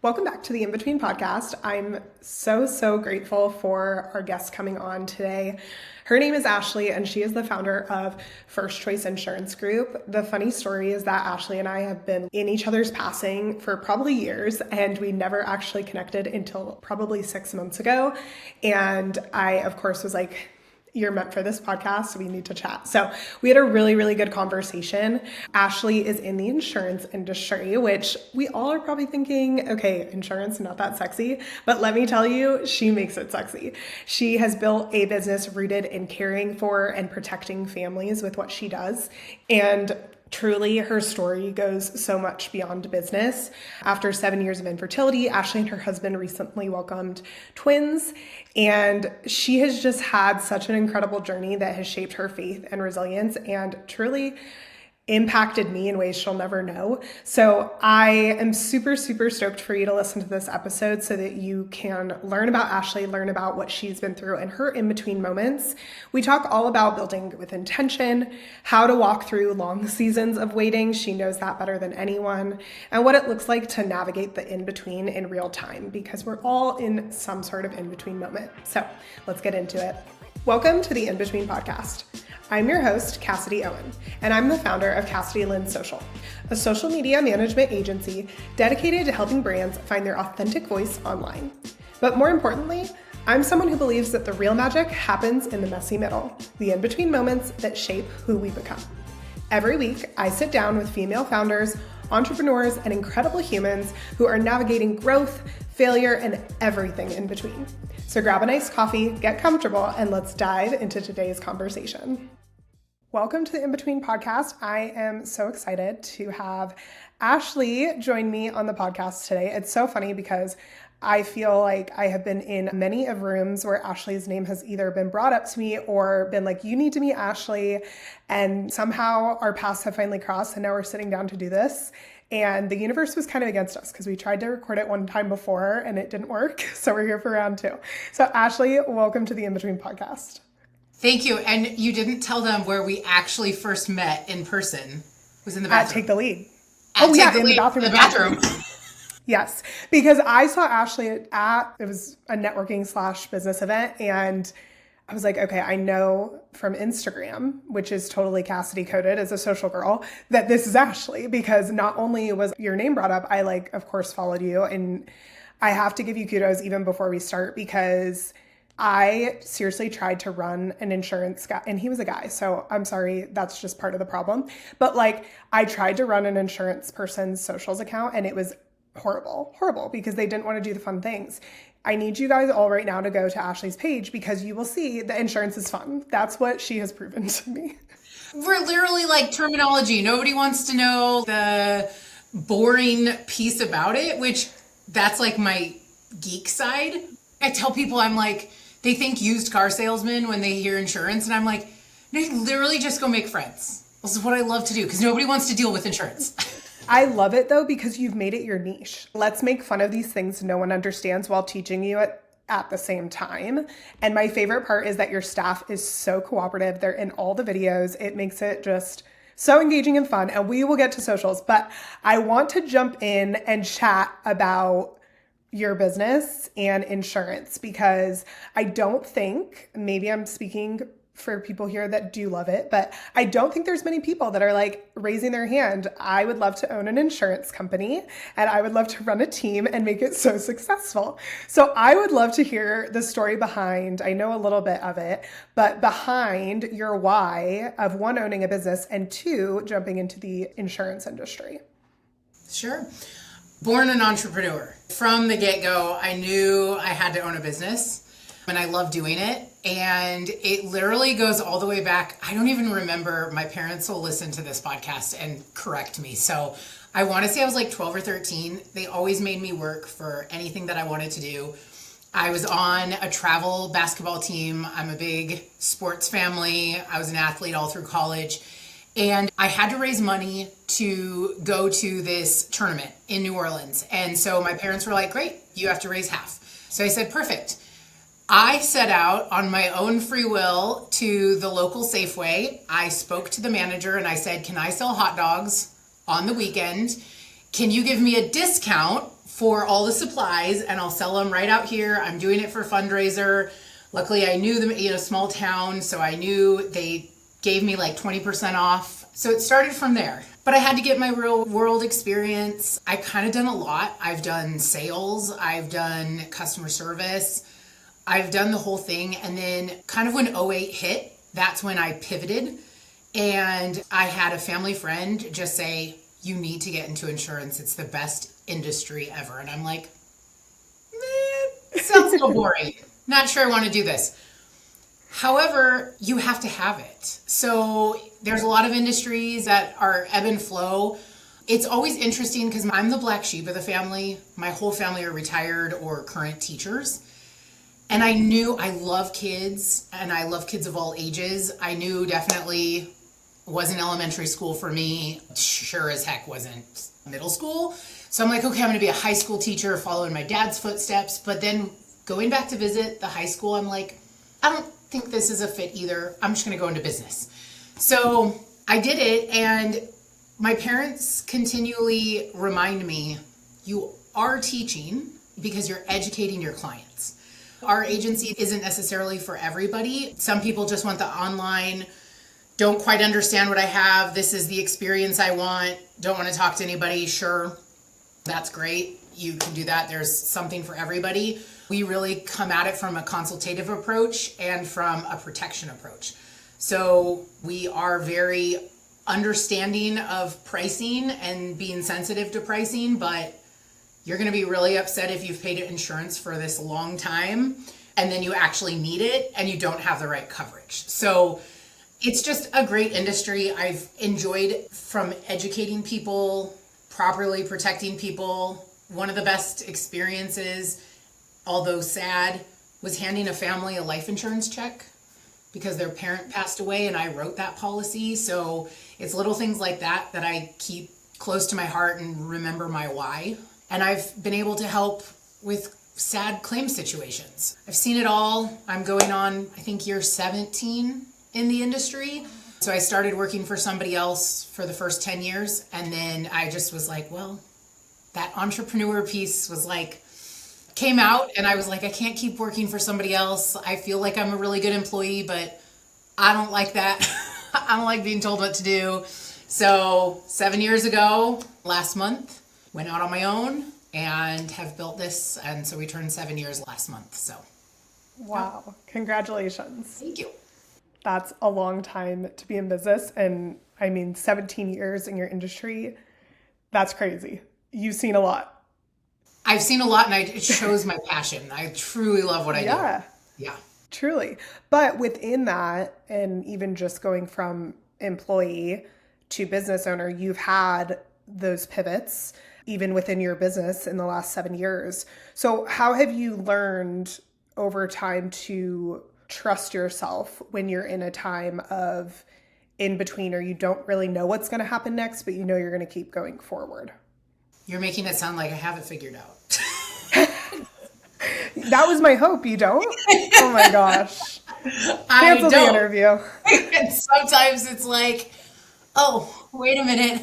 Welcome back to the In Between podcast. I'm so grateful for our guest coming on today. Her name is Ashley, and she is the founder of First Choice Insurance Group. The funny story is that Ashley and I have been in each other's passing for probably years, and we never actually connected until probably 6 months ago. And I, of course, was like, you're meant for this podcast, so we need to chat. So we had a really good conversation. Ashley is in the insurance industry, which we all are probably thinking, okay, insurance, not that sexy. But let me tell you, she makes it sexy. She has built a business rooted in caring for and protecting families with what she does. And truly, her story goes so much beyond business. After 7 years of infertility, Ashley and her husband recently welcomed twins, and she has just had such an incredible journey that has shaped her faith and resilience and truly impacted me in ways she'll never know. So I am super stoked for you to listen to this episode so that you can learn about Ashley, learn about what she's been through and her in-between moments. We talk all about building with intention, how to walk through long seasons of waiting. She knows that better than anyone, and what it looks like to navigate the in-between in real time, because we're all in some sort of in-between moment. So let's get into it. Welcome to the In Between podcast. I'm your host, Cassidy Owen, and I'm the founder of Cassidy Lynn Social, a social media management agency dedicated to helping brands find their authentic voice online. But more importantly, I'm someone who believes that the real magic happens in the messy middle, the in-between moments that shape who we become. Every week, I sit down with female founders, entrepreneurs, and incredible humans who are navigating growth, failure, and everything in between. So grab a nice coffee, get comfortable, and let's dive into today's conversation. Welcome to the In Between podcast. I am so excited to have Ashley join me on the podcast today. It's so funny because I feel like I have been in many of rooms where Ashley's name has either been brought up to me or been like, you need to meet Ashley. And somehow our paths have finally crossed, and now we're sitting down to do this. And the universe was kind of against us because we tried to record it one time before and it didn't work. So we're here for round two. So Ashley, welcome to the In Between podcast. Thank you. And you didn't tell them where we actually first met in person. It was in the bathroom. At Take the Lead. In the bathroom. Yes, because I saw Ashley it was a networking / business event, and I was like, okay, I know from Instagram, which is totally Cassidy coded as a social girl, that this is Ashley, because not only was your name brought up, I of course followed you, and I have to give you kudos even before we start, because I seriously tried to run an insurance guy, and he was a guy, so I'm sorry, that's just part of the problem. But I tried to run an insurance person's socials account, and it was horrible, because they didn't want to do the fun things. I need you guys all right now to go to Ashley's page, because you will see the insurance is fun. That's what she has proven to me. We're literally like terminology. Nobody wants to know the boring piece about it, which that's like my geek side. I tell people, I'm like, they think used car salesman when they hear insurance, and I'm like, no, literally just go make friends. This is what I love to do, because nobody wants to deal with insurance. I love it though, because you've made it your niche. Let's make fun of these things no one understands while teaching you at the same time. And my favorite part is that your staff is so cooperative. They're in all the videos. It makes it just so engaging and fun. And we will get to socials, but I want to jump in and chat about your business and insurance, because I don't think, maybe I'm speaking for people here that do love it, but I don't think there's many people that are raising their hand. I would love to own an insurance company, and I would love to run a team and make it so successful. So I would love to hear the story behind, I know a little bit of it, but behind your why of one, owning a business, and two, jumping into the insurance industry. Sure. Born an entrepreneur. From the get-go, I knew I had to own a business, and I love doing it. And it literally goes all the way back. I don't even remember. My parents will listen to this podcast and correct me. So I want to say I was 12 or 13. They always made me work for anything that I wanted to do. I was on a travel basketball team. I'm a big sports family. I was an athlete all through college. And I had to raise money to go to this tournament in New Orleans. And so my parents were like, great, you have to raise half. So I said, perfect. I set out on my own free will to the local Safeway. I spoke to the manager and I said, can I sell hot dogs on the weekend? Can you give me a discount for all the supplies and I'll sell them right out here. I'm doing it for fundraiser. Luckily, I knew them, small town, so I knew they gave me like 20% off. So it started from there. But I had to get my real world experience. I kind of done a lot. I've done sales, I've done customer service, I've done the whole thing. And then kind of when '08 hit, that's when I pivoted. And I had a family friend just say, you need to get into insurance. It's the best industry ever. And I'm like, it sounds a little boring. Not sure I want to do this. However, you have to have it. So there's a lot of industries that are ebb and flow. It's always interesting because I'm the black sheep of the family. My whole family are retired or current teachers. And I knew I love kids and I love kids of all ages. I knew definitely wasn't elementary school for me. Sure as heck wasn't middle school. So I'm like, okay, I'm going to be a high school teacher following my dad's footsteps. But then going back to visit the high school, I'm like, I don't think this is a fit either. I'm just going to go into business. So I did it, and my parents continually remind me, you are teaching because you're educating your clients. Our agency isn't necessarily for everybody. Some people just want the online, don't quite understand what I have. This is the experience I want. Don't want to talk to anybody. Sure, that's great. You can do that. There's something for everybody. We really come at it from a consultative approach and from a protection approach. So we are very understanding of pricing and being sensitive to pricing, but you're going to be really upset if you've paid insurance for this long time and then you actually need it and you don't have the right coverage. So it's just a great industry. I've enjoyed from educating people, properly protecting people. One of the best experiences, although sad, was handing a family a life insurance check because their parent passed away and I wrote that policy. So it's little things like that that I keep close to my heart and remember my why. And I've been able to help with sad claim situations. I've seen it all. I'm going on, I think, year 17 in the industry. So I started working for somebody else for the first 10 years. And then I just was like, well, that entrepreneur piece was like, came out and I was like, I can't keep working for somebody else. I feel like I'm a really good employee, but I don't like that. I don't like being told what to do. So 7 years ago, last month, went out on my own and have built this. And so we turned 7 years last month. So. Wow. Congratulations. Thank you. That's a long time to be in business. And I mean, 17 years in your industry, that's crazy. You've seen a lot. I've seen a lot, and it shows my passion. I truly love what I do. Yeah. Truly. But within that, and even just going from employee to business owner, you've had those pivots even within your business in the last 7 years. So how have you learned over time to trust yourself when you're in a time of in between, or you don't really know what's going to happen next, but you know you're going to keep going forward? You're making it sound like I have it figured out. That was my hope. You don't? Oh my gosh. Cancel the interview. And sometimes it's like, oh, wait a minute.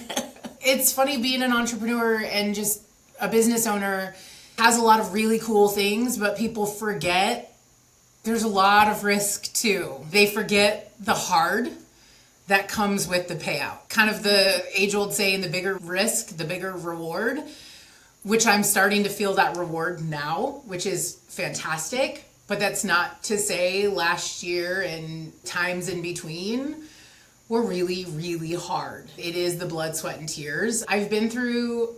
It's funny being an entrepreneur and just a business owner has a lot of really cool things, but people forget there's a lot of risk too. They forget the hard that comes with the payout. Kind of the age-old saying, the bigger risk, the bigger reward, which I'm starting to feel that reward now, which is fantastic. But that's not to say last year and times in between were really, really hard. It is the blood, sweat, and tears. I've been through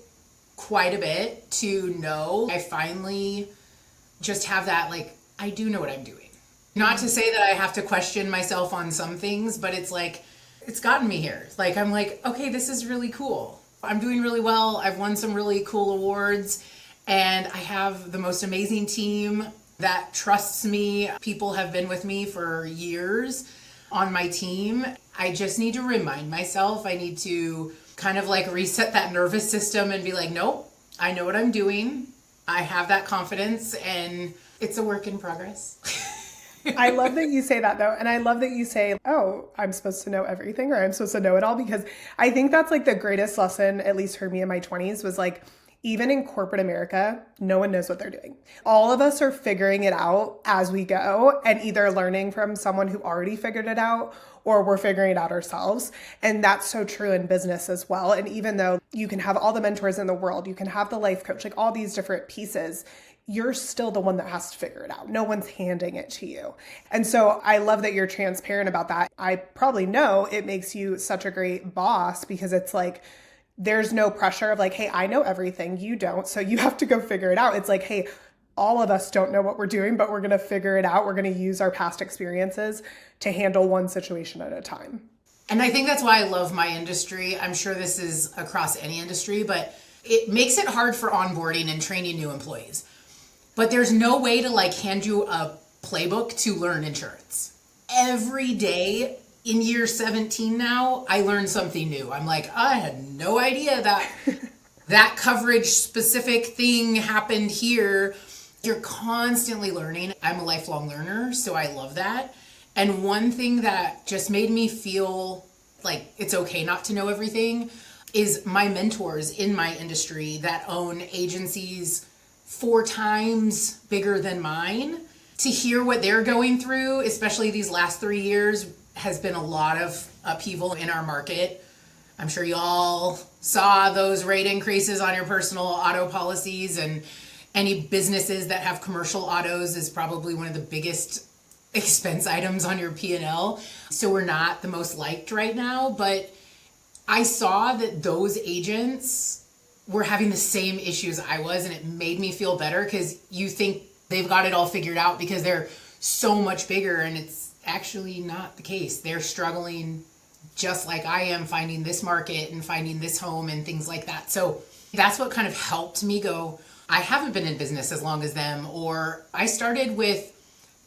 quite a bit to know I finally just have that, like, I do know what I'm doing. Not to say that I have to question myself on some things, but it's like, it's gotten me here. Like, I'm like, okay, this is really cool. I'm doing really well. I've won some really cool awards, and I have the most amazing team that trusts me. People have been with me for years on my team. I just need to remind myself, I need to kind of like reset that nervous system and be like, nope, I know what I'm doing. I have that confidence, and it's a work in progress. I love that you say that though. And I love that you say, oh, I'm supposed to know everything, or I'm supposed to know it all, because I think that's like the greatest lesson, at least for me in my 20s, was like, even in corporate America, no one knows what they're doing. All of us are figuring it out as we go and either learning from someone who already figured it out or we're figuring it out ourselves. And that's so true in business as well. And even though you can have all the mentors in the world, you can have the life coach, like all these different pieces, you're still the one that has to figure it out. No one's handing it to you. And so I love that you're transparent about that. I probably know it makes you such a great boss because it's like, there's no pressure of like, hey, I know everything, you don't, so you have to go figure it out. It's like, hey, all of us don't know what we're doing, but we're going to figure it out. We're going to use our past experiences to handle one situation at a time. And I think that's why I love my industry. I'm sure this is across any industry, but it makes it hard for onboarding and training new employees. But there's no way to like hand you a playbook to learn insurance. Every day in year 17 now, I learned something new. I'm like, I had no idea that that coverage specific thing happened here. You're constantly learning. I'm a lifelong learner, so I love that. And one thing that just made me feel like it's okay not to know everything is my mentors in my industry that own agencies 4 times bigger than mine. To hear what they're going through, especially these last 3 years, has been a lot of upheaval in our market. I'm sure you all saw those rate increases on your personal auto policies, and any businesses that have commercial autos is probably one of the biggest expense items on your P&L. So we're not the most liked right now, but I saw that those agents were having the same issues I was, and it made me feel better because you think they've got it all figured out because they're so much bigger, and it's actually not the case. They're struggling just like I am finding this market and finding this home and things like that. So that's what kind of helped me go, I haven't been in business as long as them, or I started with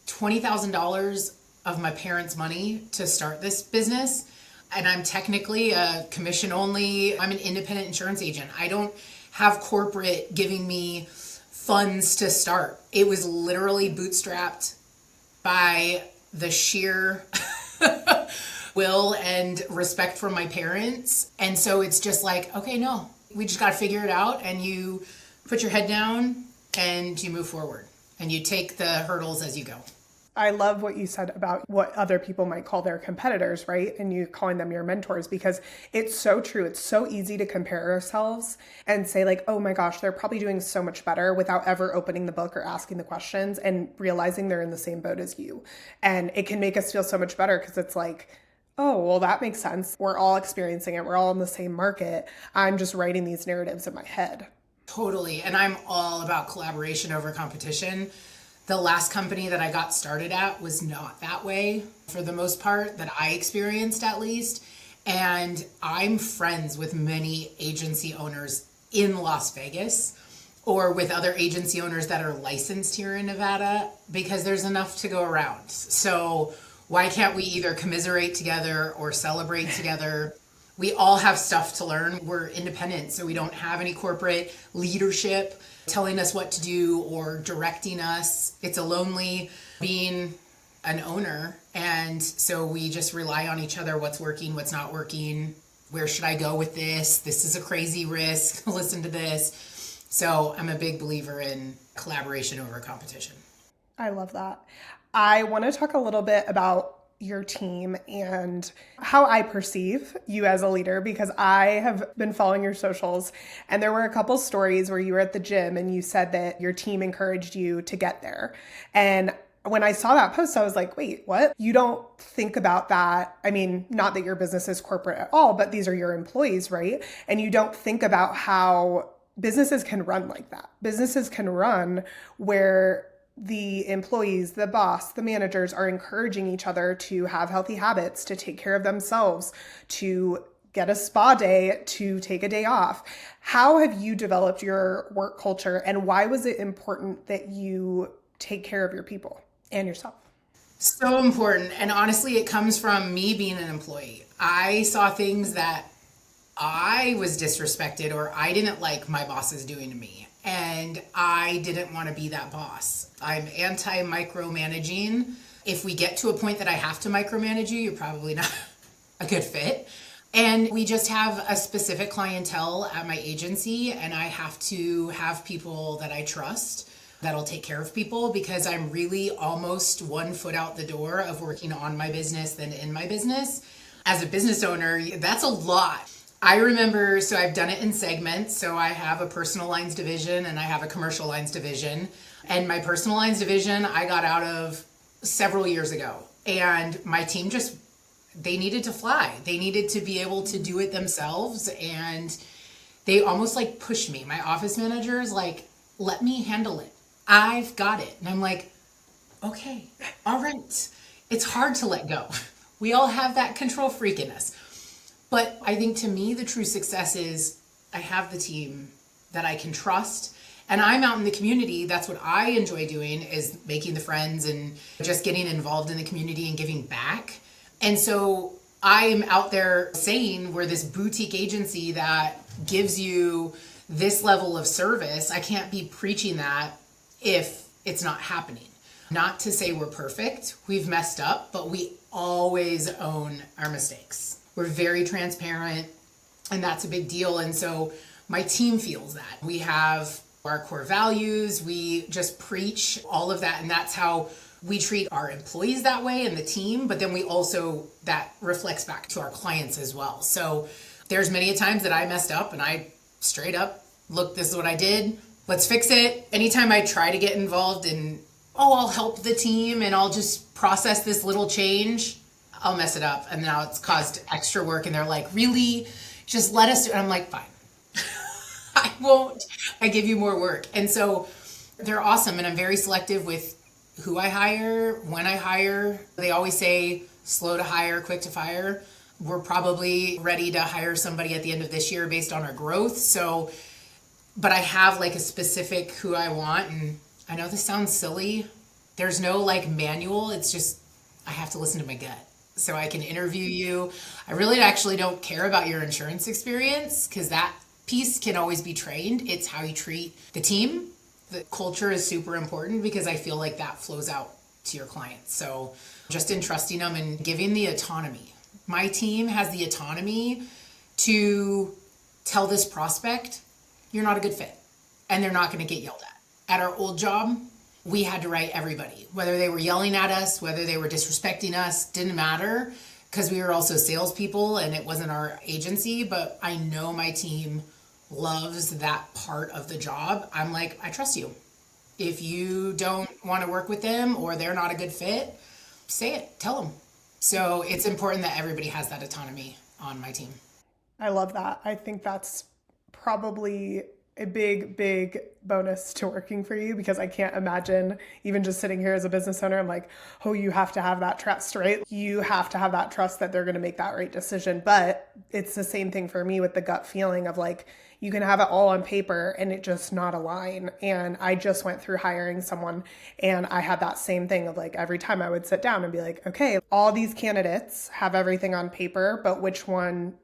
$20,000 of my parents' money to start this business. And I'm technically a commission only, I'm an independent insurance agent. I don't have corporate giving me funds to start. It was literally bootstrapped by the sheer will and respect from my parents. And so it's just like, okay, no, we just got to figure it out. And you put your head down and you move forward and you take the hurdles as you go. I love what you said about what other people might call their competitors, right? And you calling them your mentors, because it's so true. It's so easy to compare ourselves and say like, oh my gosh, they're probably doing so much better without ever opening the book or asking the questions and realizing they're in the same boat as you. And it can make us feel so much better because it's like, oh, well, that makes sense. We're all experiencing it. We're all in the same market. I'm just writing these narratives in my head. Totally. And I'm all about collaboration over competition. The last company that I got started at was not that way for the most part, that I experienced at least. And I'm friends with many agency owners in Las Vegas or with other agency owners that are licensed here in Nevada because there's enough to go around. So why can't we either commiserate together or celebrate together? We all have stuff to learn. We're independent, so we don't have any corporate leadership telling us what to do or directing us. It's a lonely being an owner. And so we just rely on each other. What's working, what's not working. Where should I go with this? This is a crazy risk. Listen to this. So I'm a big believer in collaboration over competition. I love that. I want to talk a little bit about your team and how I perceive you as a leader, because I have been following your socials and there were a couple stories where you were at the gym and you said that your team encouraged you to get there. And when I saw that post, I was like, wait, what? You don't think about that. I mean, not that your business is corporate at all, but these are your employees, right? And you don't think about how businesses can run like that. Businesses can run where the employees, the boss, the managers are encouraging each other to have healthy habits, to take care of themselves, to get a spa day, to take a day off. How have you developed your work culture, and why was it important that you take care of your people and yourself? So important. And honestly, it comes from me being an employee. I saw things that I was disrespected or I didn't like my bosses doing to me. And I didn't want to be that boss. I'm anti-micromanaging. If we get to a point that I have to micromanage you, you're probably not a good fit. And we just have a specific clientele at my agency, and I have to have people that I trust that'll take care of people, because I'm really almost one foot out the door of working on my business than in my business. As a business owner, that's a lot. I remember, so I've done it in segments. So I have a personal lines division and I have a commercial lines division. And my personal lines division, I got out of several years ago. And my team just, they needed to fly. They needed to be able to do it themselves. And they almost like pushed me. My office manager is like, let me handle it. I've got it. And I'm like, okay, all right. It's hard to let go. We all have that control freak in us. But I think to me, the true success is I have the team that I can trust. And I'm out in the community. That's what I enjoy doing, is making the friends and just getting involved in the community and giving back. And so I am out there saying we're this boutique agency that gives you this level of service. I can't be preaching that if it's not happening. Not to say we're perfect. We've messed up, but we always own our mistakes. We're very transparent, and that's a big deal. And so my team feels that. We have our core values. We just preach all of that. And that's how we treat our employees that way and the team. But then we also, that reflects back to our clients as well. So there's many a times that I messed up and I straight up, look, this is what I did. Let's fix it. Anytime I try to get involved in, I'll help the team and I'll just process this little change, I'll mess it up. And now it's caused extra work. And they're like, really? Just let us do it. And I'm like, fine. I won't. I give you more work. And so they're awesome. And I'm very selective with who I hire, when I hire. They always say slow to hire, quick to fire. We're probably ready to hire somebody at the end of this year based on our growth. So, but I have like a specific who I want. And I know this sounds silly. There's no like manual. It's just, I have to listen to my gut. So I can interview you. I really actually don't care about your insurance experience, because that piece can always be trained. It's how you treat the team. The culture is super important, because I feel like that flows out to your clients. So just entrusting them and giving the autonomy. My team has the autonomy to tell this prospect, you're not a good fit, and they're not going to get yelled at. At our old job, we had to write everybody, whether they were yelling at us, whether they were disrespecting us, didn't matter, because we were also salespeople and it wasn't our agency. But I know my team loves that part of the job. I'm like, I trust you. If you don't want to work with them or they're not a good fit, say it, tell them. So it's important that everybody has that autonomy on my team. I love that. I think that's probably a big, big bonus to working for you, because I can't imagine even just sitting here as a business owner. I'm like, oh, you have to have that trust, right? You have to have that trust that they're going to make that right decision. But it's the same thing for me with the gut feeling of like, you can have it all on paper and it just not align. And I just went through hiring someone, and I had that same thing of like, every time I would sit down and be like, okay, all these candidates have everything on paper, but which one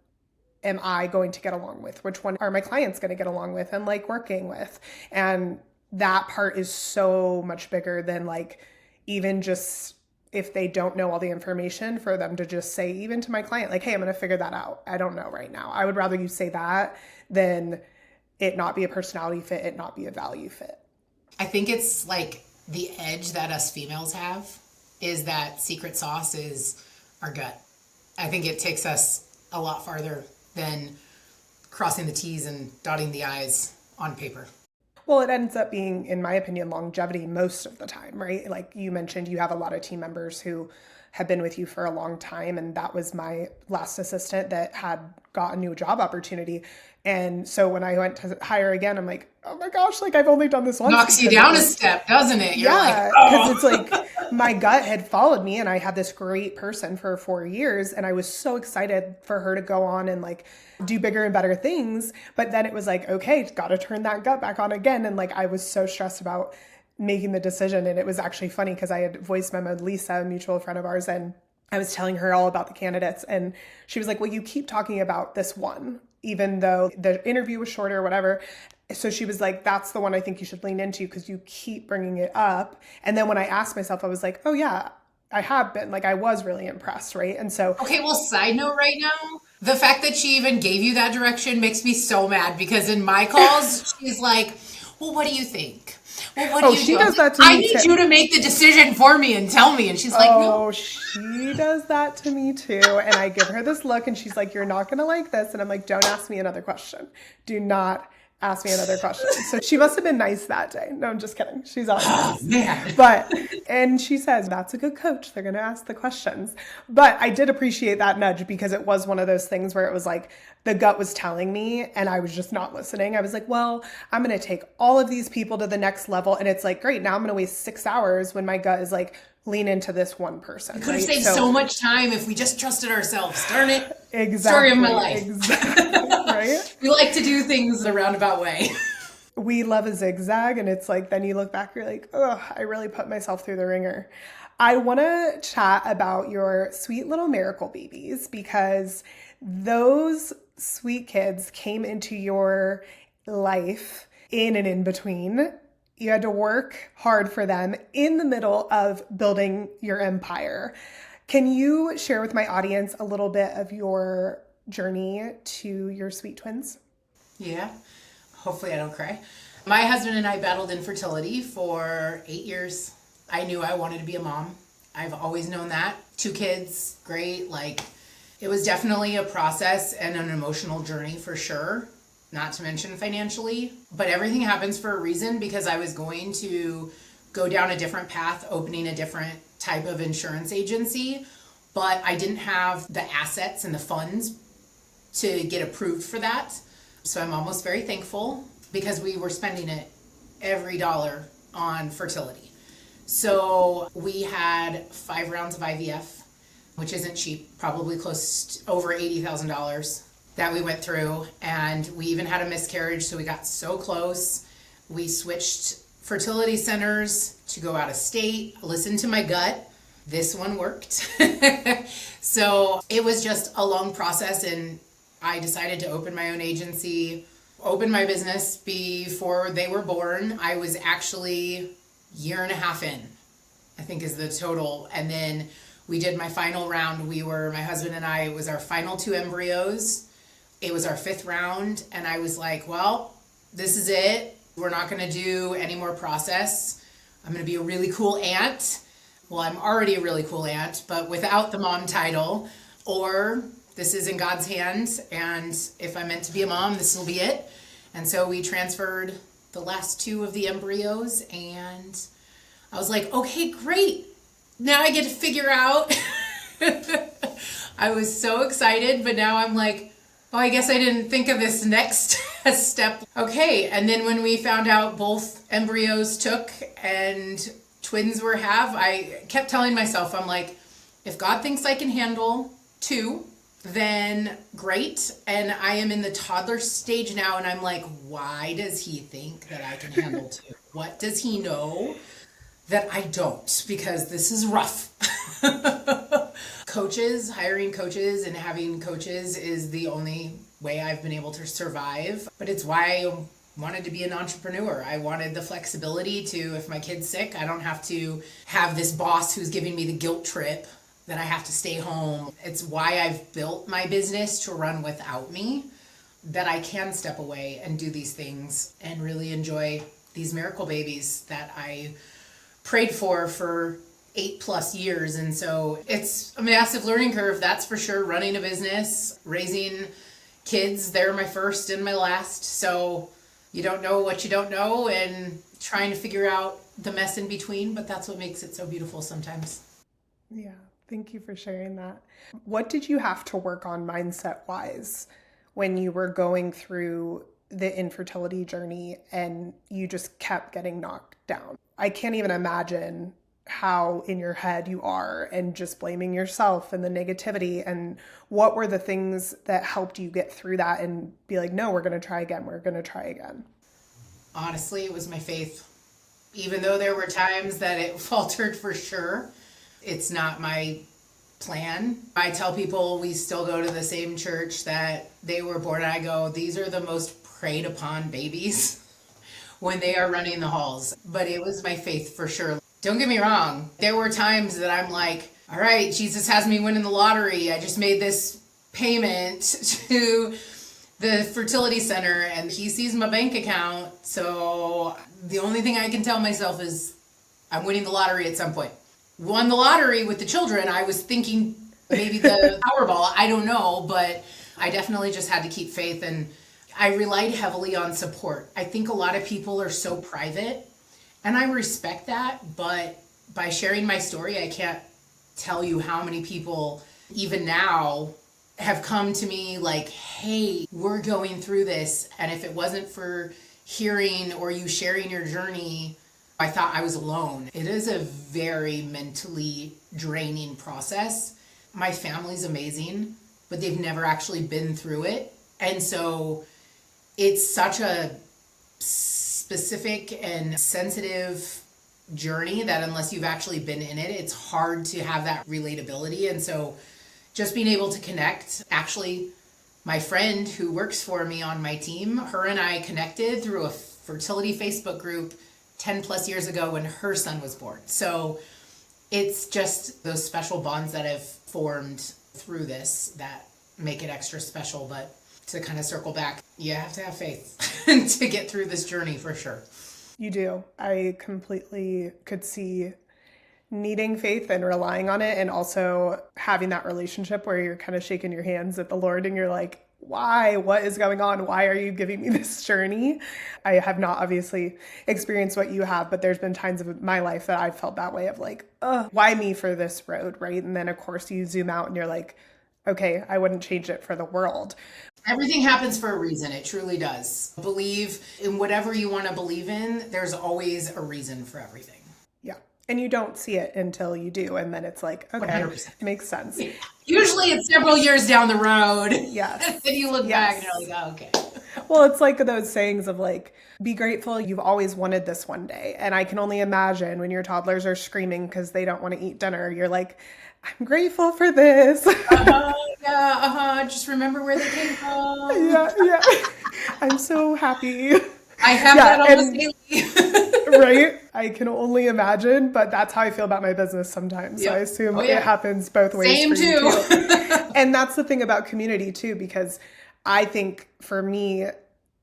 am I going to get along with? Which one are my clients going to get along with and like working with? And that part is so much bigger than like, even just if they don't know all the information, for them to just say, even to my client, like, hey, I'm going to figure that out. I don't know right now. I would rather you say that than it not be a personality fit, it not be a value fit. I think it's like the edge that us females have is that secret sauce is our gut. I think it takes us a lot farther than crossing the T's and dotting the I's on paper. Well, it ends up being, in my opinion, longevity most of the time, right? Like you mentioned, you have a lot of team members who have been with you for a long time. And that was my last assistant that had got a new job opportunity. And so when I went to hire again, I'm like, oh my gosh, like I've only done this once. Knocks you down a step, doesn't it? You're yeah, like, because it's like my gut had followed me, and I had this great person for 4 years, and I was so excited for her to go on and like do bigger and better things. But then it was like, okay, got to turn that gut back on again. And like I was so stressed about making the decision. And it was actually funny because I had voice memoed Lisa, a mutual friend of ours, and I was telling her all about the candidates. And she was like, well, you keep talking about this one, even though the interview was shorter or whatever. So she was like, that's the one I think you should lean into, because you keep bringing it up. And then when I asked myself, I was like, oh yeah, I have been. Like I was really impressed, right? And so okay, well, side note right now, The fact that she even gave you that direction makes me so mad because in my calls, she's like, well, what do you think? Well, what do you she do? does that to I me need too. you to make the decision for me and tell me. And she's like, no. Oh, she does that to me too. And I give her this look and she's like, you're not going to like this. And I'm like, don't ask me another question. Do not ask me another question. So she must have been nice that day. No, I'm just kidding. She's always nice. Man. And she says, that's a good coach. They're going to ask the questions. But I did appreciate that nudge because it was one of those things where it was like the gut was telling me and I was just not listening. I was like, well, I'm going to take all of these people to the next level. And it's like, great, now I'm going to waste 6 hours when my gut is like, lean into this one person. Could have saved so much time if we just trusted ourselves. Darn it. Exactly. Story of my life. Exactly. Right? We like to do things the roundabout way. We love a zigzag, and it's like, then you look back, you're like, oh, I really put myself through the ringer. I want to chat about your sweet little miracle babies because those sweet kids came into your life in and in between. You had to work hard for them in the middle of building your empire. Can you share with my audience a little bit of your journey to your sweet twins? Yeah. Hopefully I don't cry. My husband and I battled infertility for 8 years. I knew I wanted to be a mom. I've always known that. 2 kids, great. Like, it was definitely a process and an emotional journey for sure. Not to mention financially, but everything happens for a reason because I was going to go down a different path, opening a different type of insurance agency, but I didn't have the assets and the funds to get approved for that. So I'm almost very thankful because we were spending it every dollar on fertility. So we had 5 rounds of IVF, which isn't cheap, probably close to over $80,000. That we went through, and we even had a miscarriage, so we got so close. We switched fertility centers to go out of state, listened to my gut. This one worked. So it was just a long process, and I decided to open my own agency, open my business before they were born. I was actually 1.5 years in, I think is the total. And then we did my final round. My husband and I, it was our final 2 embryos. It was our 5th round, and I was like, well, this is it. We're not going to do any more process. I'm going to be a really cool aunt. Well, I'm already a really cool aunt, but without the mom title. Or this is in God's hands, and if I'm meant to be a mom, this will be it. And so we transferred the last 2 of the embryos, and I was like, okay, great. Now I get to figure out. I was so excited, but now I'm like, oh, I guess I didn't think of this next step. Okay, and then when we found out both embryos took and twins I kept telling myself, I'm like, if God thinks I can handle 2, then great. And I am in the toddler stage now, and I'm like, why does he think that I can handle 2? What does he know that I don't? Because this is rough. Hiring coaches and having coaches is the only way I've been able to survive. But it's why I wanted to be an entrepreneur. I wanted the flexibility to, if my kid's sick, I don't have to have this boss who's giving me the guilt trip that I have to stay home. It's why I've built my business to run without me, that I can step away and do these things and really enjoy these miracle babies that I prayed for 8+ years. And so it's a massive learning curve, that's for sure. Running a business, raising kids, they're my first and my last. So you don't know what you don't know, and trying to figure out the mess in between, but that's what makes it so beautiful sometimes. Yeah, thank you for sharing that. What did you have to work on mindset-wise when you were going through the infertility journey and you just kept getting knocked down? I can't even imagine how in your head you are and just blaming yourself and the negativity. And what were the things that helped you get through that and be like, no, we're going to try again. We're going to try again. Honestly, it was my faith. Even though there were times that it faltered for sure, it's not my plan. I tell people we still go to the same church that they were born. I go, these are the most preyed upon babies when they are running the halls. But it was my faith for sure. Don't get me wrong. There were times that I'm like, all right, Jesus has me winning the lottery. I just made this payment to the fertility center, and he sees my bank account. So the only thing I can tell myself is I'm winning the lottery at some point. Won the lottery with the children. I was thinking maybe the Powerball, I don't know, but I definitely just had to keep faith, and I relied heavily on support. I think a lot of people are so private, and I respect that, but by sharing my story, I can't tell you how many people even now have come to me like, hey, we're going through this. And if it wasn't for hearing or you sharing your journey, I thought I was alone. It is a very mentally draining process. My family's amazing, but they've never actually been through it. And so it's such a specific and sensitive journey that unless you've actually been in it, it's hard to have that relatability. And so just being able to connect, actually, my friend who works for me on my team, her and I connected through a fertility Facebook group 10 plus years ago when her son was born. So it's just those special bonds that have formed through this that make it extra special. But to kind of circle back, you have to have faith to get through this journey for sure. You do. I completely could see needing faith and relying on it, and also having that relationship where you're kind of shaking your hands at the Lord and you're like, why? What is going on? Why are you giving me this journey? I have not obviously experienced what you have, but there's been times of my life that I've felt that way of like, why me for this road, right? And then of course you zoom out and you're like, okay, I wouldn't change it for the world. Everything happens for a reason. It truly does. Believe in whatever you want to believe in. There's always a reason for everything. Yeah. And you don't see it until you do. And then it's like, okay, 100%. Makes sense. Usually it's several years down the road. Yes. Then you look back and you're like, oh, okay. Well, it's like those sayings of like, be grateful you've always wanted this one day. And I can only imagine when your toddlers are screaming because they don't want to eat dinner, you're like, I'm grateful for this. Just remember where they came from. Yeah. I'm so happy. I have that almost daily. Right? I can only imagine, but that's how I feel about my business sometimes. Yep. So I assume it happens both ways. Same for you too. And that's the thing about community too, because I think for me,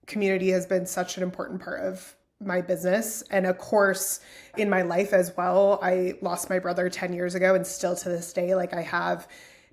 community has been such an important part of my business, and of course in my life as well. I lost my brother 10 years ago, and still to this day, like I have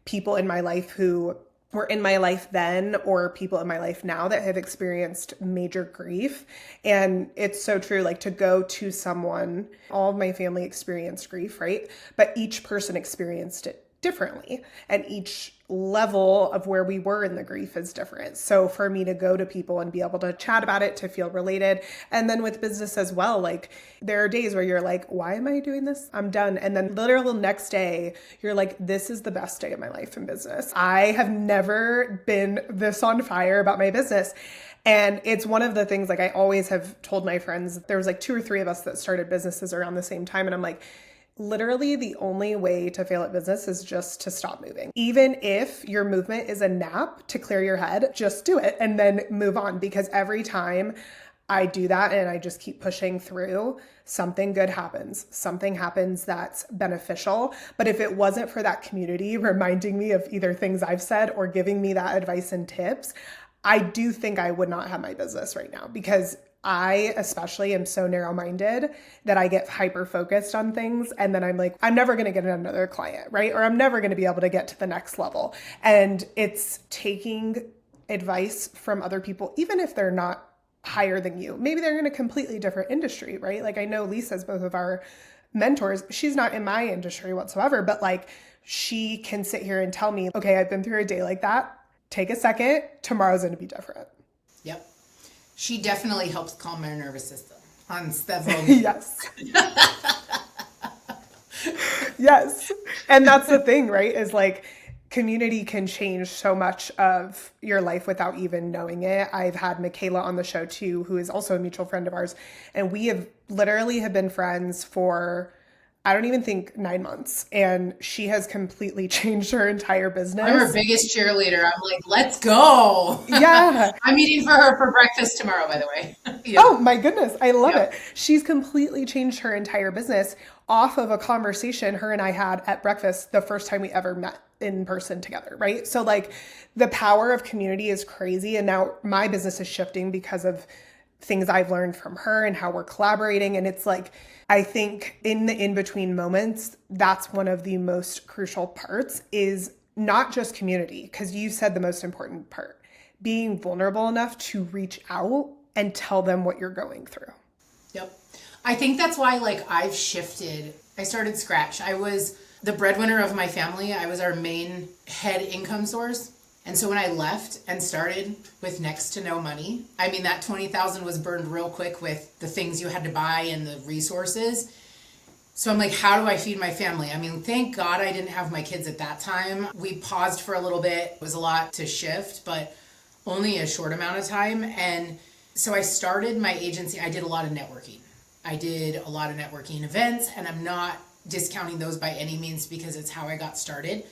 people in my life who were in my life then, or people in my life now that have experienced major grief. And it's so true, like to go to someone, all of my family experienced grief, right? But each person experienced it differently, and each level of where we were in the grief is different. So for me to go to people and be able to chat about it, to feel related. And then with business as well, like there are days where you're like, why am I doing this? I'm done. And then literal next day, you're like, this is the best day of my life in business. I have never been this on fire about my business. And it's one of the things, like I always have told my friends, there was like 2 or 3 of us that started businesses around the same time. And I'm like, literally the only way to fail at business is just to stop moving. Even if your movement is a nap to clear your head, just do it and then move on. Because every time I do that and I just keep pushing through, something good happens. Something happens that's beneficial. But if it wasn't for that community reminding me of either things I've said or giving me that advice and tips, I do think I would not have my business right now, because I especially am so narrow-minded that I get hyper-focused on things. And then I'm like, I'm never going to get another client, right? Or I'm never going to be able to get to the next level. And it's taking advice from other people, even if they're not higher than you. Maybe they're in a completely different industry, right? Like I know Lisa's both of our mentors. She's not in my industry whatsoever, but like she can sit here and tell me, okay, I've been through a day like that. Take a second. Tomorrow's going to be different. Yep. She definitely helps calm my nervous system on several Yes. Yes. And that's the thing, right? Is like community can change so much of your life without even knowing it. I've had Michaela on the show too, who is also a mutual friend of ours. And we have literally have been friends for, I don't even think 9 months. And she has completely changed her entire business. I'm her biggest cheerleader. I'm like, let's go. Yeah. I'm eating for her for breakfast tomorrow, by the way. Yeah. Oh my goodness. I love Yep. it. She's completely changed her entire business off of a conversation her and I had at breakfast the first time we ever met in person together, right? So like the power of community is crazy. And now my business is shifting because of things I've learned from her and how we're collaborating. And it's like, I think in the in-between moments, that's one of the most crucial parts is not just community, because you said the most important part, being vulnerable enough to reach out and tell them what you're going through. Yep. I think that's why like I've shifted. I started scratch. I was the breadwinner of my family. I was our main head income source. And so when I left and started with next to no money, I mean, that 20,000 was burned real quick with the things you had to buy and the resources. So I'm like, how do I feed my family? I mean, thank God I didn't have my kids at that time. We paused for a little bit. It was a lot to shift, but only a short amount of time. And so I started my agency. I did a lot of networking. I did a lot of networking events, and I'm not discounting those by any means because it's how I got started.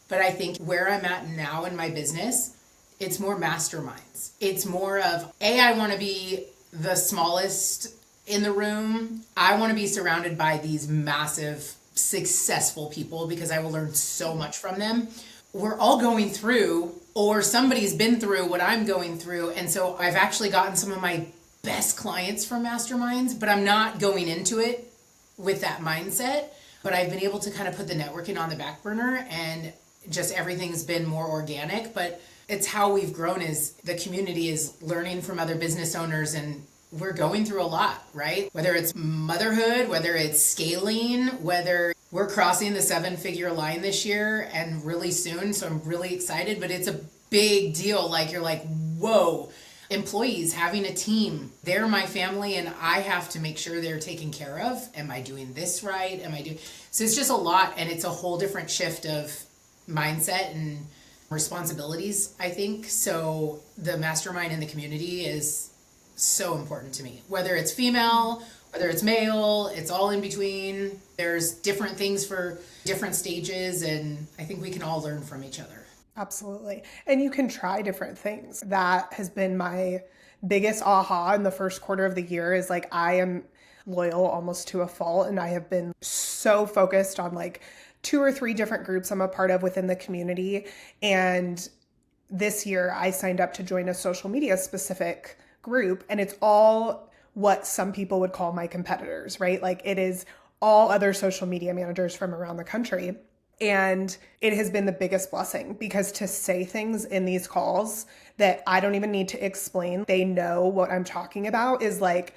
But I think where I'm at now in my business, it's more masterminds. It's more of, I want to be the smallest in the room. I want to be surrounded by these massive, successful people because I will learn so much from them. We're all going through, or somebody's been through what I'm going through. And so I've actually gotten some of my best clients from masterminds, but I'm not going into it with that mindset. But I've been able to kind of put the networking on the back burner, and just everything's been more organic. But it's how we've grown, is the community is learning from other business owners, and we're going through a lot, right? Whether it's motherhood, whether it's scaling, whether we're crossing the 7-figure line this year and really soon. So I'm really excited, but it's a big deal. Like you're like, whoa, employees, having a team, they're my family and I have to make sure they're taken care of. Am I doing this right? So it's just a lot, and it's a whole different shift of mindset and responsibilities, I think. So the mastermind in the community is so important to me. Whether it's female, whether it's male, it's all in between. There's different things for different stages, and I think we can all learn from each other. Absolutely. And you can try different things. That has been my biggest aha in the first quarter of the year, is like I am loyal almost to a fault, and I have been so focused on like 2 or 3 different groups I'm a part of within the community. And this year I signed up to join a social media specific group, and it's all what some people would call my competitors, right? Like it is all other social media managers from around the country. And it has been the biggest blessing, because to say things in these calls that I don't even need to explain, they know what I'm talking about, is like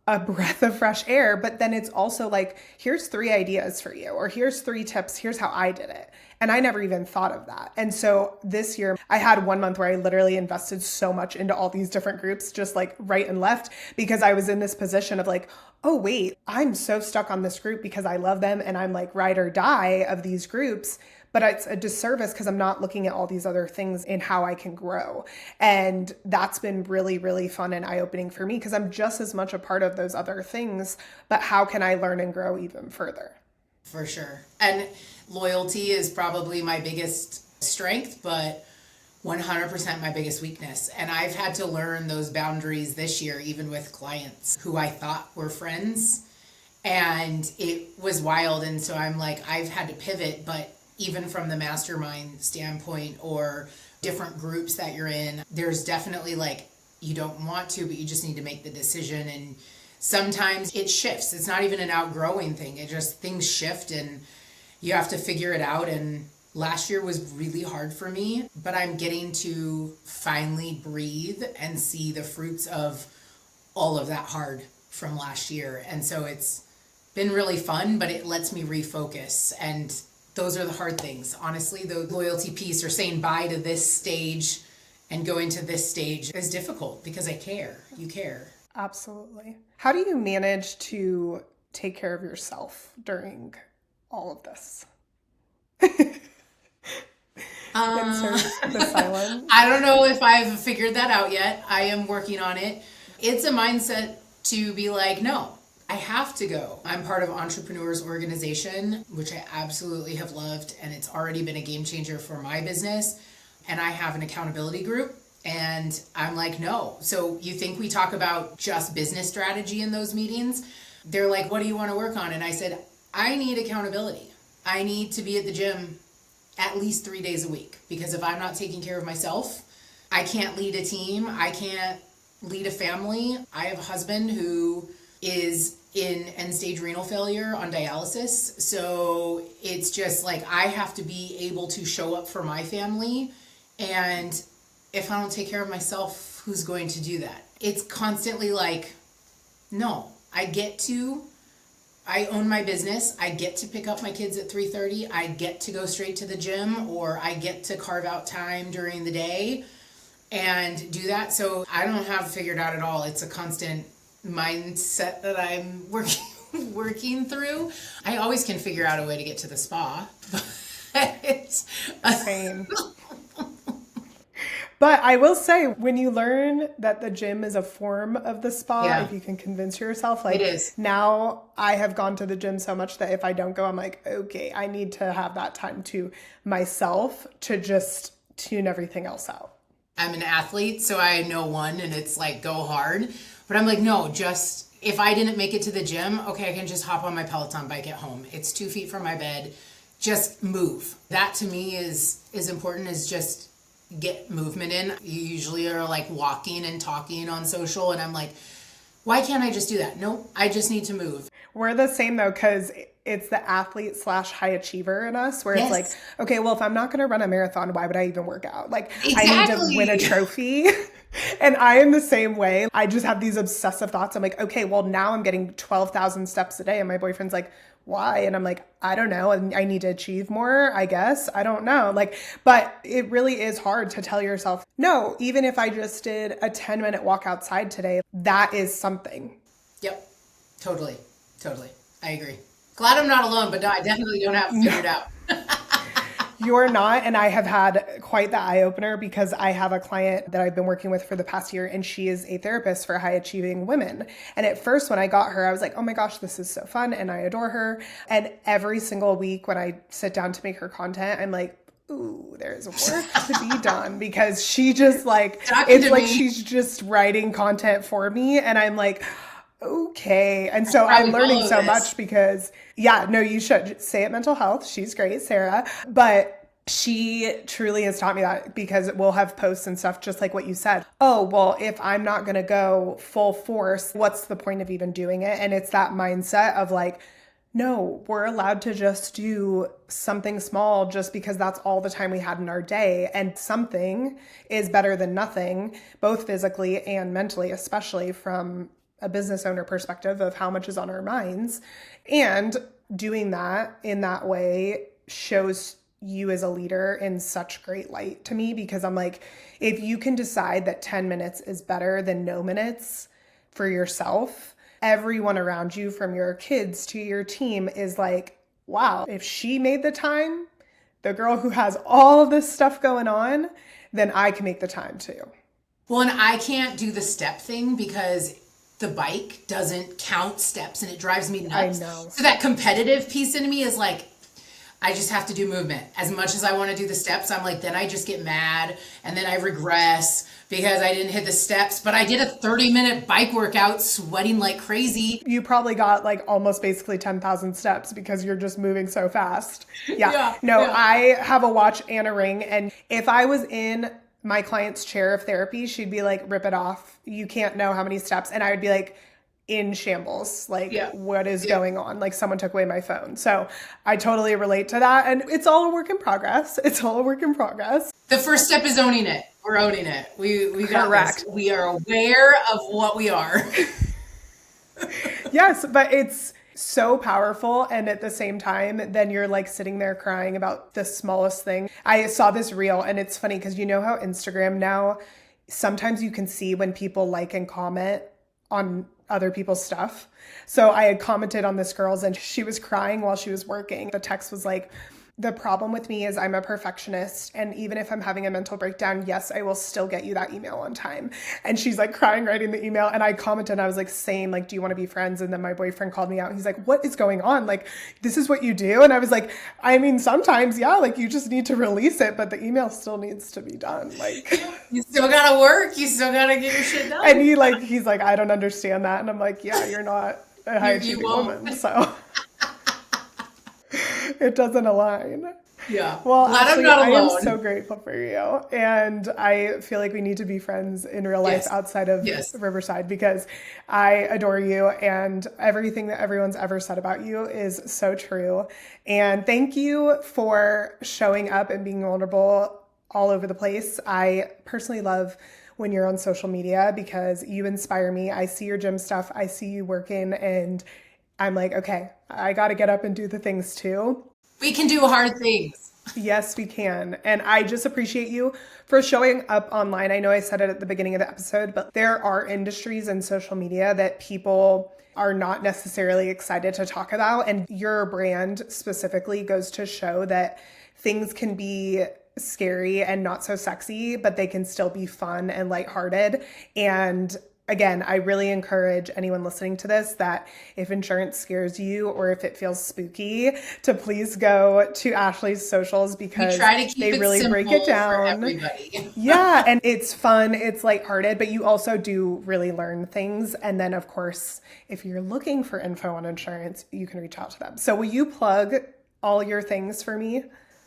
a breath of fresh air. But then it's also like, here's 3 ideas for you, or here's 3 tips, here's how I did it. And I never even thought of that. And so this year I had 1 month where I literally invested so much into all these different groups, just like right and left, because I was in this position of like, oh wait, I'm so stuck on this group because I love them and I'm like ride or die of these groups. But it's a disservice because I'm not looking at all these other things in how I can grow. And that's been really, really fun and eye-opening for me, because I'm just as much a part of those other things, but how can I learn and grow even further? For sure. And loyalty is probably my biggest strength, but 100% my biggest weakness. And I've had to learn those boundaries this year, even with clients who I thought were friends. And it was wild. And so I'm like, I've had to pivot, but even from the mastermind standpoint or different groups that you're in, there's definitely like, you don't want to, but you just need to make the decision. And sometimes it shifts. It's not even an outgrowing thing. It just, things shift and you have to figure it out. And last year was really hard for me, but I'm getting to finally breathe and see the fruits of all of that hard from last year. And so it's been really fun, but it lets me refocus. And those are the hard things. Honestly, the loyalty piece, or saying bye to this stage and going to this stage, is difficult because I care. You care. Absolutely. How do you manage to take care of yourself during all of this? Insert the silence. I don't know if I've figured that out yet. I am working on it. It's a mindset to be like, no, I have to go. I'm part of Entrepreneurs Organization, which I absolutely have loved, and it's already been a game changer for my business. And I have an accountability group, and I'm like, no. So you think we talk about just business strategy in those meetings? They're like, what do you want to work on? And I said, I need accountability. I need to be at the gym at least 3 days a week, because if I'm not taking care of myself, I can't lead a team. I can't lead a family. I have a husband who is in end-stage renal failure on dialysis. So it's just like I have to be able to show up for my family. And if I don't take care of myself, who's going to do that? It's constantly like, no, I own my business. I get to pick up my kids at 3:30. I get to go straight to the gym, or I get to carve out time during the day and do that. So I don't have it figured out at all. It's a constant mindset that I'm working through. I always can figure out a way to get to the spa. Same. But I will say, when you learn that the gym is a form of the spa, if you can convince yourself, like, it is. Now I have gone to the gym so much that if I don't go, I'm like, okay, I need to have that time to myself to just tune everything else out. I'm an athlete, so I know one, and it's like, go hard. But I'm like, no, just if I didn't make it to the gym, okay, I can just hop on my Peloton bike at home. It's 2 feet from my bed. Just move. That to me is important, is just get movement in. You usually are like walking and talking on social, and I'm like, why can't I just do that? No, I just need to move. We're the same though, because it's the athlete / high achiever in us, where it's like, okay, well, if I'm not going to run a marathon, why would I even work out? Like, I need to win a trophy. And I am the same way. I just have these obsessive thoughts. I'm like, okay, well, now I'm getting 12,000 steps a day. And my boyfriend's like, why? And I'm like, I don't know. And I need to achieve more, I guess. I don't know. Like, but it really is hard to tell yourself, no, even if I just did a 10-minute walk outside today, that is something. Yep. Totally. I agree. Glad I'm not alone, but no, I definitely don't have it figured out. You're not. And I have had quite the eye-opener, because I have a client that I've been working with for the past year, and she is a therapist for high-achieving women. And at first, when I got her, I was like, oh my gosh, this is so fun, and I adore her. And every single week when I sit down to make her content, I'm like, ooh, there's work to be done, because she just like, it's like she's just writing content for me. And I'm like, okay. And so I'm learning so much, because you should say it. Mental health. She's great, Sarah. But she truly has taught me that, because we'll have posts and stuff just like what you said. Oh, well, if I'm not going to go full force, what's the point of even doing it? And it's that mindset of like, no, we're allowed to just do something small, just because that's all the time we had in our day. And something is better than nothing, both physically and mentally, especially from a business owner perspective of how much is on our minds. And doing that in that way shows you as a leader in such great light to me, because I'm like, if you can decide that 10 minutes is better than no minutes for yourself, everyone around you, from your kids to your team, is like, wow, if she made the time, the girl who has all of this stuff going on, then I can make the time too. Well, and I can't do the step thing, because the bike doesn't count steps, and it drives me nuts. I know. So that competitive piece in me is like, I just have to do movement. As much as I want to do the steps, I'm like, then I just get mad, and then I regress because I didn't hit the steps. But I did a 30-minute bike workout, sweating like crazy. You probably got like almost basically 10,000 steps, because you're just moving so fast. I have a watch and a ring. And if I was in my client's chair of therapy, she'd be like, rip it off. You can't know how many steps. And I would be like, in shambles. Like, what is going on? Like, someone took away my phone. So I totally relate to that. And it's all a work in progress. The first step is owning it. We're owning it. We got this. We are aware of what we are. Yes, but it's so powerful. And at the same time, then you're like sitting there crying about the smallest thing. I saw this reel, and it's funny because you know how Instagram now, sometimes you can see when people like and comment on other people's stuff. So I had commented on this girl's, and she was crying while she was working. The text was like, The problem with me is I'm a perfectionist. And even if I'm having a mental breakdown, yes, I will still get you that email on time. And she's like crying writing the email. And I commented, and I was like, same, like, do you want to be friends? And then my boyfriend called me out. He's like, what is going on? Like, this is what you do? And I was like, I mean, sometimes, yeah, like you just need to release it, but the email still needs to be done. Like, you still gotta work. You still gotta get your shit done. And he's like, I don't understand that. And I'm like, yeah, you're not a high achieving woman. So it doesn't align. Yeah. Well, glad Ashley, I'm not alone. I am so grateful for you. And I feel like we need to be friends in real life outside of Riverside, because I adore you, and everything that everyone's ever said about you is so true. And thank you for showing up and being vulnerable all over the place. I personally love when you're on social media because you inspire me. I see your gym stuff. I see you working, and I'm like, okay, I got to get up and do the things too. We can do hard things. Yes, we can. And I just appreciate you for showing up online. I know I said it at the beginning of the episode, but there are industries in social media that people are not necessarily excited to talk about. And your brand specifically goes to show that things can be scary and not so sexy, but they can still be fun and lighthearted. And again, I really encourage anyone listening to this that if insurance scares you or if it feels spooky, to please go to Ashley's socials, because they really break it down. Yeah, and it's fun, it's lighthearted, but you also do really learn things. And then, of course, if you're looking for info on insurance, you can reach out to them. So will you plug all your things for me?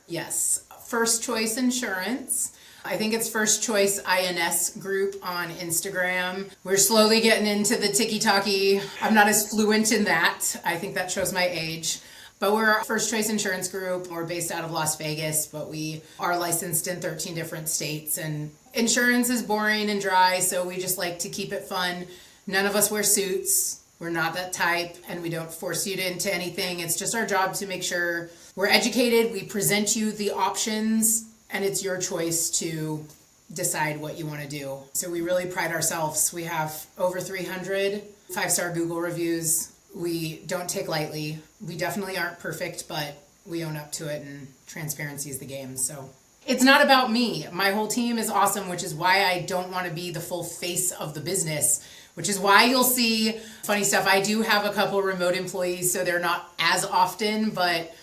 Yes. First Choice Insurance. I think it's First Choice INS group on Instagram. We're slowly getting into the tiki-talkie. I'm not as fluent in that. I think that shows my age. But we're First Choice Insurance Group. We're based out of Las Vegas, but we are licensed in 13 different states. And insurance is boring and dry, so we just like to keep it fun. None of us wear suits. We're not that type, and we don't force you into anything. It's just our job to make sure we're educated. We present you the options, and it's your choice to decide what you want to do. So we really pride ourselves. We have over 300 5-star Google reviews. We don't take lightly. We definitely aren't perfect, but we own up to it, and transparency is the game. So it's not about me. My whole team is awesome, which is why I don't want to be the full face of the business, which is why you'll see funny stuff. I do have a couple remote employees, so they're not as often, but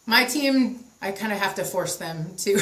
my team, I kind of have to force them to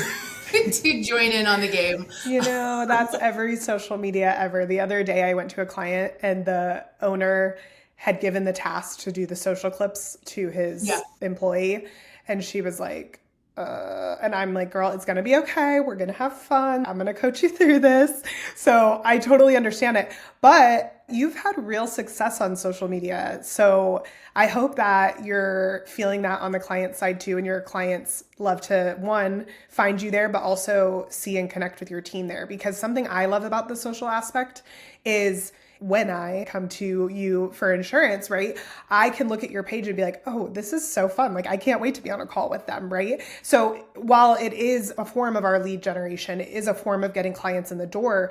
to join in on the game. You know, that's every social media ever. The other day I went to a client and the owner had given the task to do the social clips to his employee. And she was like, and I'm like, girl, it's going to be okay. We're going to have fun. I'm going to coach you through this. So I totally understand it. But you've had real success on social media. So I hope that you're feeling that on the client side too. And your clients love to, one, find you there, but also see and connect with your team there. Because something I love about the social aspect is when I come to you for insurance, right, I can look at your page and be like, oh, this is so fun. Like, I can't wait to be on a call with them, right? So while it is a form of our lead generation, it is a form of getting clients in the door.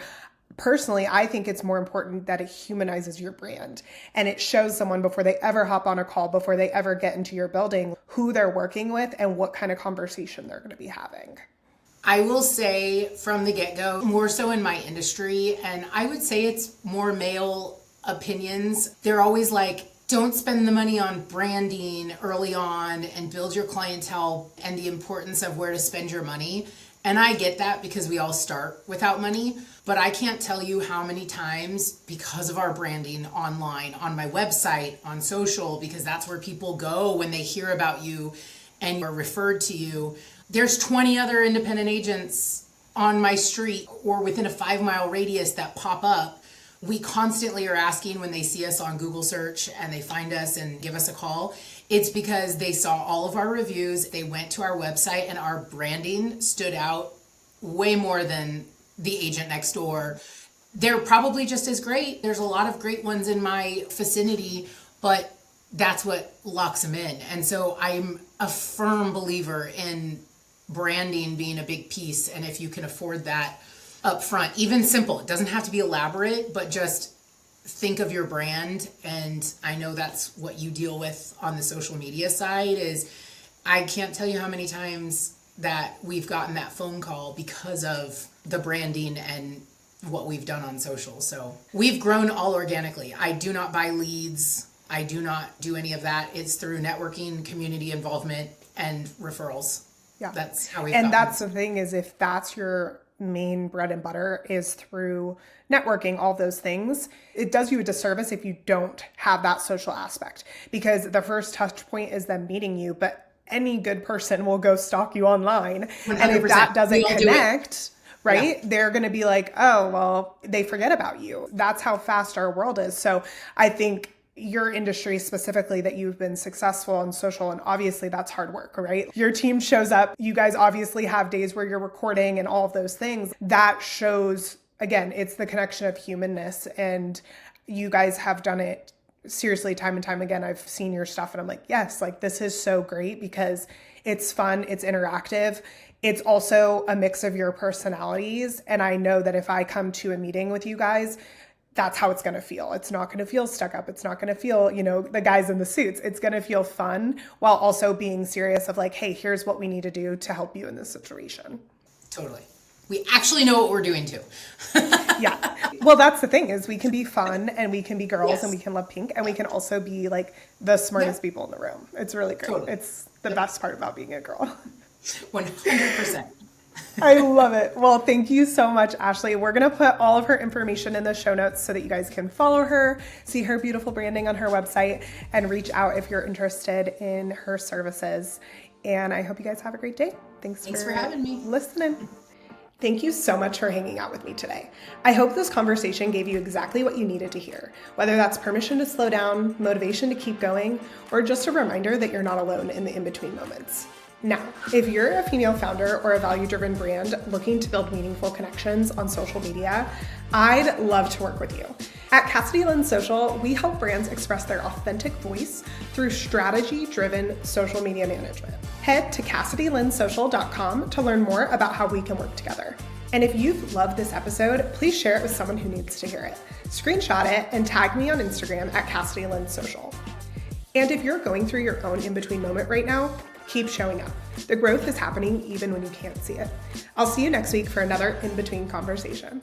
Personally, I think it's more important that it humanizes your brand and it shows someone before they ever hop on a call, before they ever get into your building, who they're working with and what kind of conversation they're going to be having. I will say from the get-go, more so in my industry, and I would say it's more male opinions. They're always like, don't spend the money on branding early on and build your clientele and the importance of where to spend your money. And I get that because we all start without money, but I can't tell you how many times because of our branding online, on my website, on social, because that's where people go when they hear about you and are referred to you. There's 20 other independent agents on my street or within a 5-mile radius that pop up. We constantly are asking when they see us on Google search and they find us and give us a call. It's because they saw all of our reviews, they went to our website, and our branding stood out way more than the agent next door. They're probably just as great. There's a lot of great ones in my vicinity, but that's what locks them in. And so I'm a firm believer in branding being a big piece, and if you can afford that up front, even simple, it doesn't have to be elaborate, but just think of your brand. And I know that's what you deal with on the social media side, is I can't tell you how many times that we've gotten that phone call because of the branding and what we've done on social. So we've grown all organically. I do not buy leads. I do not do any of that. It's through networking, community involvement, and referrals. Yeah. That's how we've And that's the thing is, if that's your main bread and butter is through networking, all those things, it does you a disservice if you don't have that social aspect, because the first touch point is them meeting you, but any good person will go stalk you online. 100%. And if that doesn't connect, right, they're going to be like, oh, well, they forget about you. That's how fast our world is. So I think your industry specifically, that you've been successful in social, and obviously that's hard work, right? Your team shows up. You guys obviously have days where you're recording and all of those things. That shows, again, it's the connection of humanness, and you guys have done it seriously time and time again. I've seen your stuff and I'm like, yes, like this is so great because it's fun, it's interactive. It's also a mix of your personalities. And I know that if I come to a meeting with you guys, that's how it's going to feel. It's not going to feel stuck up. It's not going to feel, the guys in the suits. It's going to feel fun while also being serious of like, hey, here's what we need to do to help you in this situation. Totally. We actually know what we're doing too. Yeah. Well, that's the thing is we can be fun and we can be girls and we can love pink and we can also be like the smartest people in the room. It's really great. Totally. It's the best part about being a girl. 100%. I love it. Well, thank you so much, Ashley. We're going to put all of her information in the show notes so that you guys can follow her, see her beautiful branding on her website, and reach out if you're interested in her services. And I hope you guys have a great day. Thanks for having me. Listening. Thank you so much for hanging out with me today. I hope this conversation gave you exactly what you needed to hear, whether that's permission to slow down, motivation to keep going, or just a reminder that you're not alone in the in-between moments. Now, if you're a female founder or a value-driven brand looking to build meaningful connections on social media, I'd love to work with you. At Cassidy Lynn Social, we help brands express their authentic voice through strategy-driven social media management. Head to CassidyLynnSocial.com to learn more about how we can work together. And if you've loved this episode, please share it with someone who needs to hear it. Screenshot it and tag me on Instagram at Cassidy Lynn Social. And if you're going through your own in-between moment right now, keep showing up. The growth is happening even when you can't see it. I'll see you next week for another in-between conversation.